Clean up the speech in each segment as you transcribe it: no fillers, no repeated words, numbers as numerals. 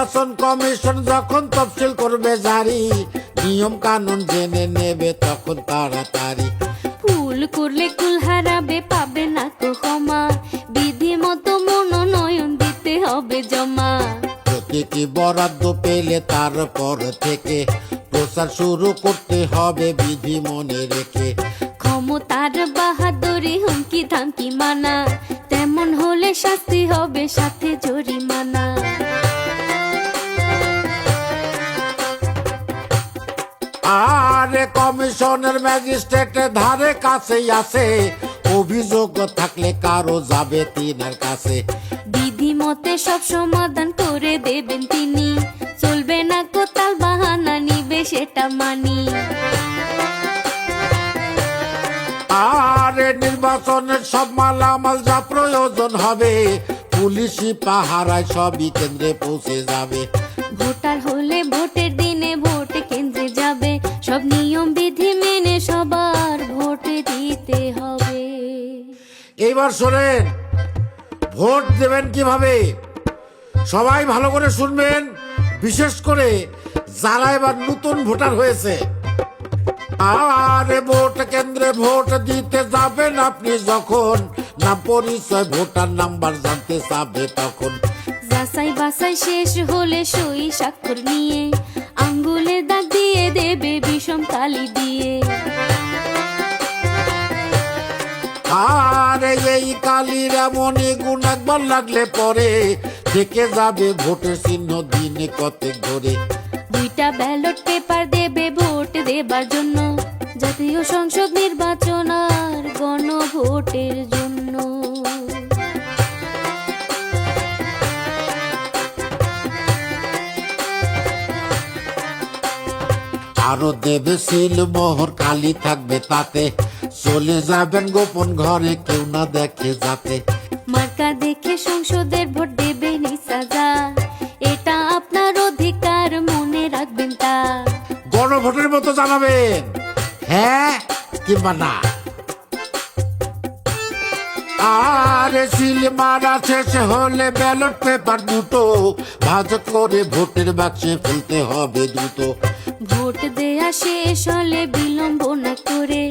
নির্বাচন কমিশন যখন তফসিল করবে জারি, নিয়ম কানুন জেনে নেবে তখন তাড়াতাড়ি। ভুল করলে কুল হারাবে, পাবে না তো ক্ষমা, বিধি মতো মনোনয়ন দিতে হবে জমা। প্রতিটি বরাদ্দ পেলে তারপর থেকে প্রচার শুরু করতে হবে বিধি মনে রেখে। ক্ষমতার বাহাদুরি হুমকি ধামকি মানা, তেমন হলে শাস্তি হবে সাথে জরিমানা। আরে কমিশনের ম্যাজিস্ট্রেটের ধারে কাছেই আছে, অভিযোগ থাকলে কারো যাবে তিনার কাছে। বিধি মতে সব সমাধান করে দেবেন তিনি, চলবে না কোতাল বাহানা, নিবে সেটা মানি। আরে নির্বাচনের সব মালামাল যা প্রয়োজন হবে, পুলিশি পাহারায় সবই কেন্দ্রে পৌঁছে যাবে। ভোটার হলে ভোটের দিনে ভোট কেন্দ্রে যাবে, সব নিয়ম বিধি মেনে সবার ভোট দিতে হবে। এইবার শোনেন, ভোট দেবেন কিভাবে সবাই ভালো করে শুনবেন, বিশেষ করে যারা এবার নতুন ভোটার হয়েছে। আরে ভোট কেন্দ্রে ভোট দিতে যাবেন আপনি যখন, নাম পরিচয় ভোটার নাম্বার জানতে চাবে তখন। যাচাই বাছাই শেষ হলে সই স্বাক্ষর নিয়ে, আঙ্গুলে দাগ দিয়ে দেবে বিষম কালি দিয়ে। আরে এই কালির এমনই গুণ একবার লাগলে পরে থেকে যাবে ভোটের চিহ্ন দিনে কতক ধরে। দুইটা ব্যালট পেপার দেবে ভোট দেবার জন্য, জাতীয় সংসদ নির্বাচন আর গণভোটের জন্য। আরো দেবে সিল মোহর, কালি থাকবে তাতে, চলে যাবেন গোপন ঘরে কেউ না দেখে যাতে। মার্কা দেখে সংসদের ভোট দেবেন সাজা, এটা আপনার অধিকার, মনে রাখবেন তা। গণভোটের মতো জানাবেন হ্যাঁ কিংবা না। আরে সিল মারা শেষ হলে ব্যালট পেপার দুটো ভাঁজ করে ভোটের বাক্সে ফেলতে হবে দ্রুত। ভোট দেয়া শেষ হলে বিলম্ব না করে,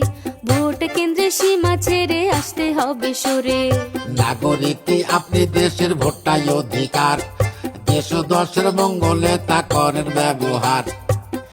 ভোট কেন্দ্রে সীমা ছেড়ে আসতে হবে সরে। নাগরিক আপনি, দেশের ভোটটাই অধিকার, দেশ ও দশের মঙ্গলে তা করেন ব্যবহার।